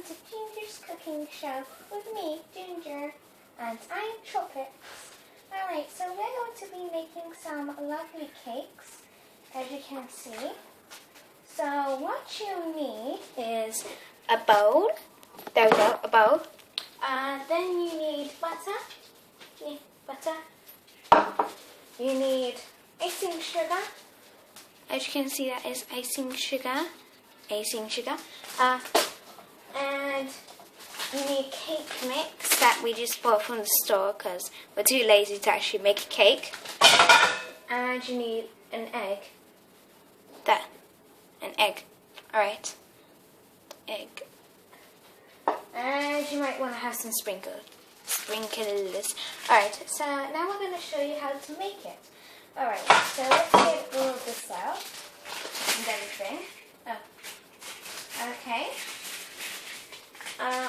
welcome to Ginger's cooking show with me, Ginger, and I'm Cupcakes. Alright, so we're going to be making some lovely cakes, as you can see. So what you need is a bowl. There we go, a bowl. Then you need butter. Yeah, butter. You need icing sugar. As you can see, that is icing sugar. And you need cake mix that we just bought from the store because we're too lazy to actually make a cake. And you need an egg. An egg. Alright. Egg. And you might want to have some sprinkles. Alright, so now we're going to show you how to make it. Alright, so let's get all of this out and everything. Okay.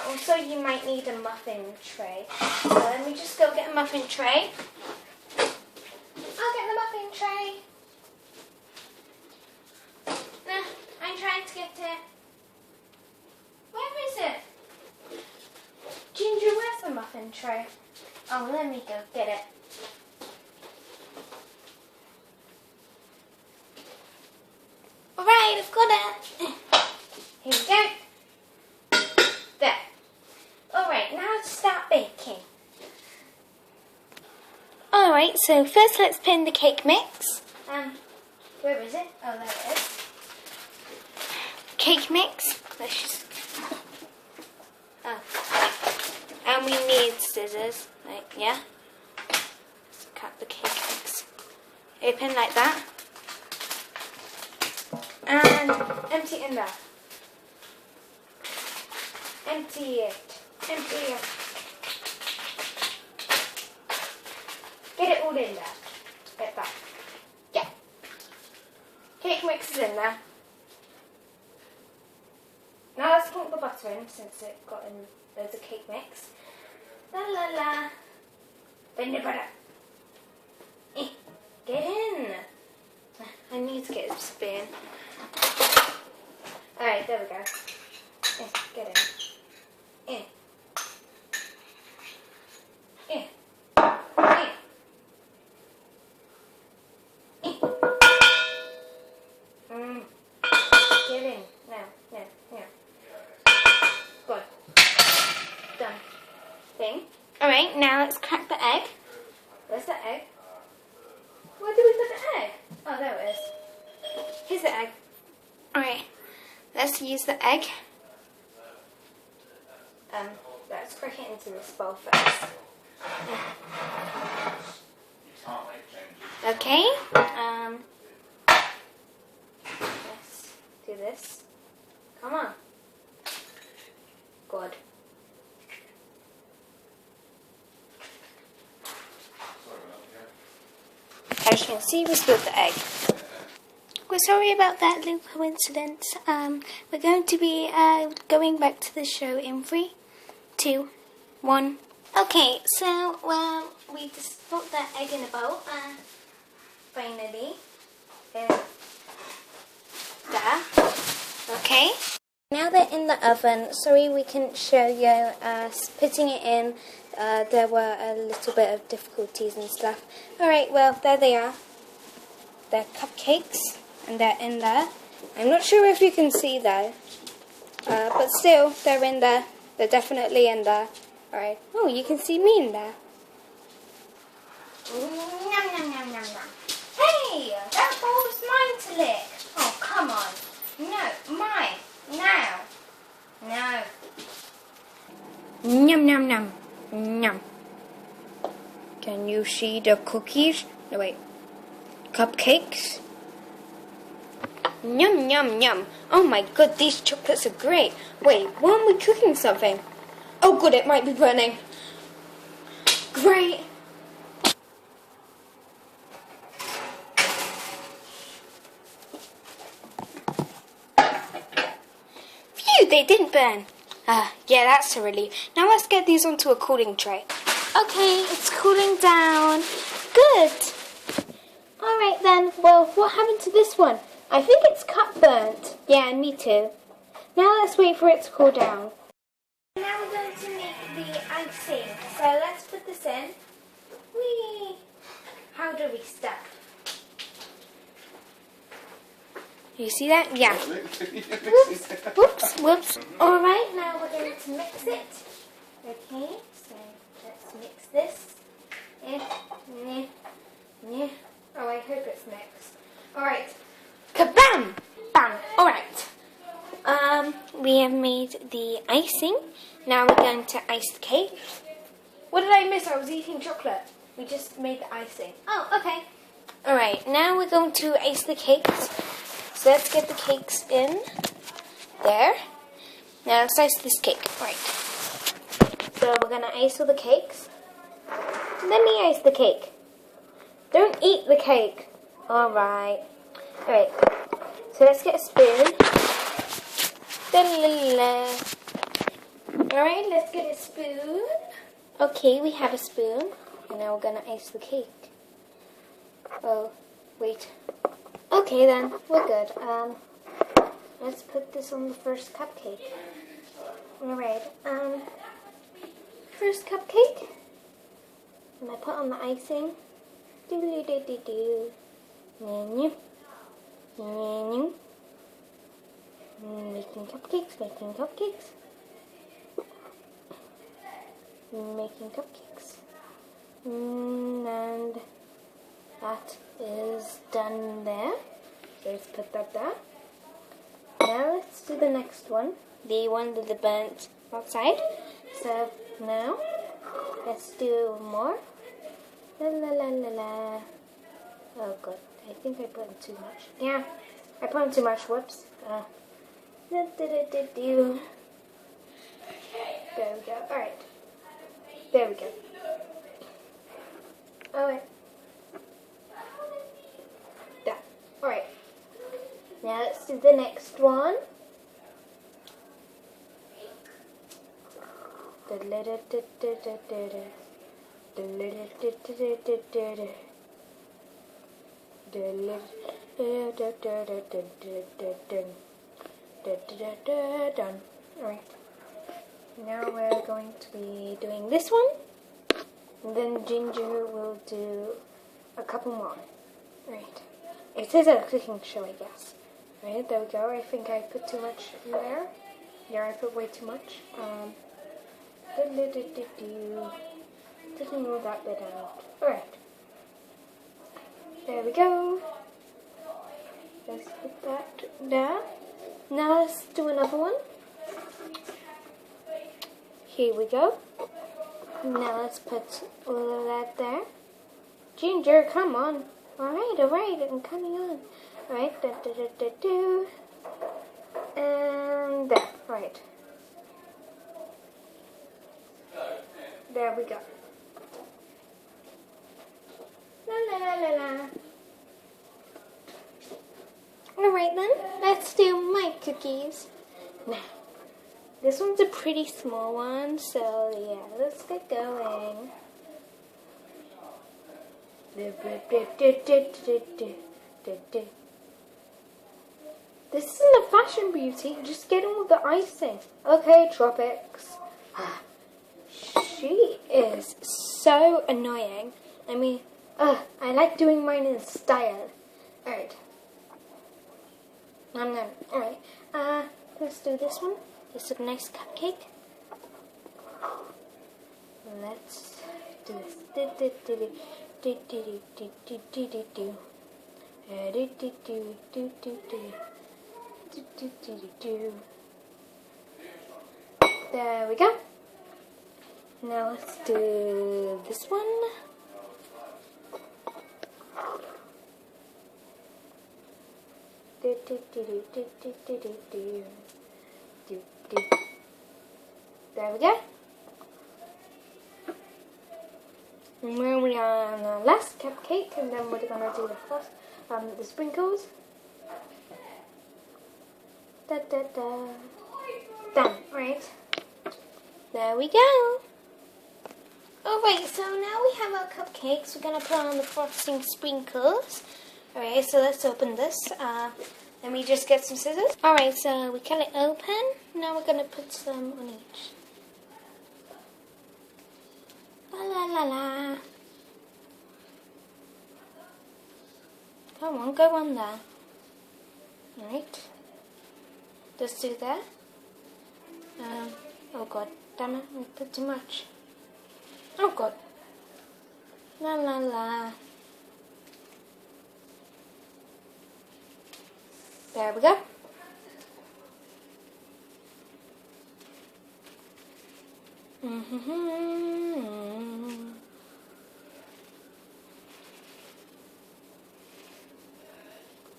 Also, you might need a muffin tray. So let me just go get a muffin tray. I'll get the muffin tray. Nah, I'm trying to get it. Where is it? Ginger, where's the muffin tray? Oh, let me go get it. Alright, I've got it. Here we go. There. Alright, now to start baking. Alright, so first let's put in the cake mix. Where is it? Oh, there it is. Cake mix. Let's just... Oh. And we need scissors. Like, yeah. Let's cut the cake mix. Open like that. And empty it in there. Empty it. Get it all in there. Like that. Yeah. Cake mix is in there. Now let's put the butter in since it got in loads of cake mix. La la la. Then the butter. Get in. I need to get a spoon. Alright, there we go. Get in. Get in. Now. Good. Done. Thing. Alright, now let's crack the egg. Where's the egg? Where did we put the egg? Oh, there it is. Here's the egg. Alright, let's use the egg. Let's crack it into this bowl first. Okay. Let's do this. Come on. Good. As you can see, we spilled the egg. We're sorry about that little coincidence. We're going to be going back to the show in 3, 2, 1. Okay, so we just put the egg in a bowl. Finally, there. Okay. Now they're in the oven. Sorry we couldn't show you putting it in. There were a little bit of difficulties and stuff. Alright, well, there they are. They're cupcakes, and they're in there. I'm not sure if you can see though. But still, they're in there. They're definitely in there. Alright. Oh, you can see me in there. Nom. Hey! That bowl was mine to lick. Oh, come on. No, mine. Now. No. Nom. Can you see the cookies? No, wait. Cupcakes? Yum. Oh my god, these chocolates are great. Wait, why aren't we cooking something? Oh good, it might be burning. Great. Phew, they didn't burn. Yeah, that's a relief. Now let's get these onto a cooling tray. Okay, it's cooling down. Good. Alright then, well, what happened to this one? I think it's cut burnt. Yeah, me too. Now let's wait for it to cool down. Now we're going to make the icing. So let's put this in. Whee! How do we start? You see that? Yeah. Whoops, whoops. Alright, now we're going to mix it. Okay, so let's mix this. Oh, I hope it's mixed. Alright. Kabam! Bam! Alright. We have made the icing. Now we're going to ice the cake. What did I miss? I was eating chocolate. We just made the icing. Oh, okay. Alright, now we're going to ice the cakes. So let's get the cakes in. There. Now let's ice this cake. Right. So we're going to ice all the cakes. Let me ice the cake. Don't eat the cake. Alright. Alright. So let's get a spoon. Alright, let's get a spoon. Okay, we have a spoon. And now we're going to ice the cake. Oh, wait. Okay then, we're good. Let's put this on the first cupcake. Alright, first cupcake. And I put on the icing. Making cupcakes, making cupcakes. Making cupcakes. And that is done there. So let's put that there. Now let's do the next one. The one with the burnt outside. So now let's do more. La la la la la. Oh god, I think I put in too much. Yeah, I put in too much. Whoops. There we go. Alright. There we go. Alright. Done. Alright. Now let's do the next one. Done. Alright. Now we're going to be doing this one. And then Ginger will do a couple more. Alright. It is a cooking show, I guess. Alright, there we go. I think I put too much in there. Yeah, I put way too much. Taking all that bit out. Alright. There we go. Let's put that there. Now let's do another one. Here we go. Now let's put all of that there. Ginger, come on. Alright, I'm coming on. Alright, and there. Right. There we go. La la la la la. Alright then, let's do my cookies. Now, this one's a pretty small one, so yeah, let's get going. This isn't a fashion beauty, just get on with the icing. Okay, Tropics. She is so annoying. I mean, I like doing mine in style. Alright. Alright, let's do this one. This is a nice cupcake. Let's do this. There we go. Now let's do this one. There we go. And now we are on the last cupcake, and then we're gonna do the sprinkles. Done. Right. There we go. Alright, so now we have our cupcakes. We're gonna put on the frosting sprinkles. Alright, so let's open this. Let me just get some scissors. Alright, so we cut it open. Now we're going to put some on each. La la la la. Come on, go on there. Right. Just do that. Oh god, damn it, I put too much. Oh god. La la la. There we go.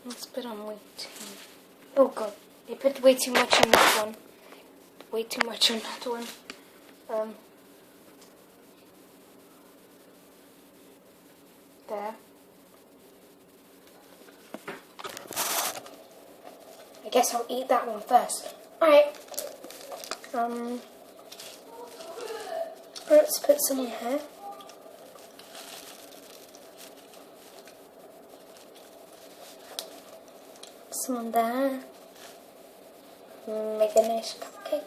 Let's put on way too. Oh god, I put way too much on that one. Way too much on that one. There. I guess I'll eat that one first. Alright. Let's put some in here. Some on there. Make a nice cupcake.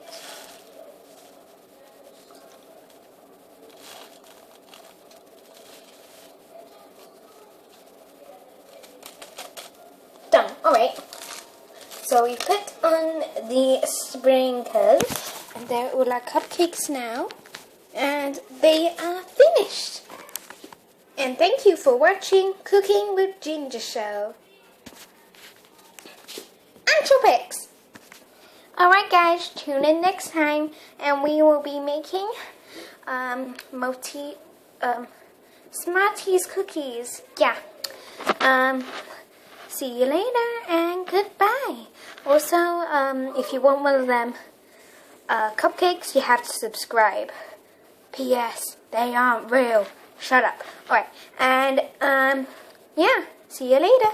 Done. Alright. So we put on the sprinkles, and they're all our cupcakes now, and they are finished. And thank you for watching Cooking with Ginger Show. And Cupcakes. Alright guys, tune in next time, and we will be making Smarties cookies. Yeah. See you later and goodbye. Also, if you want one of them cupcakes, you have to subscribe. P.S. They aren't real. Shut up. Alright, and yeah, see you later.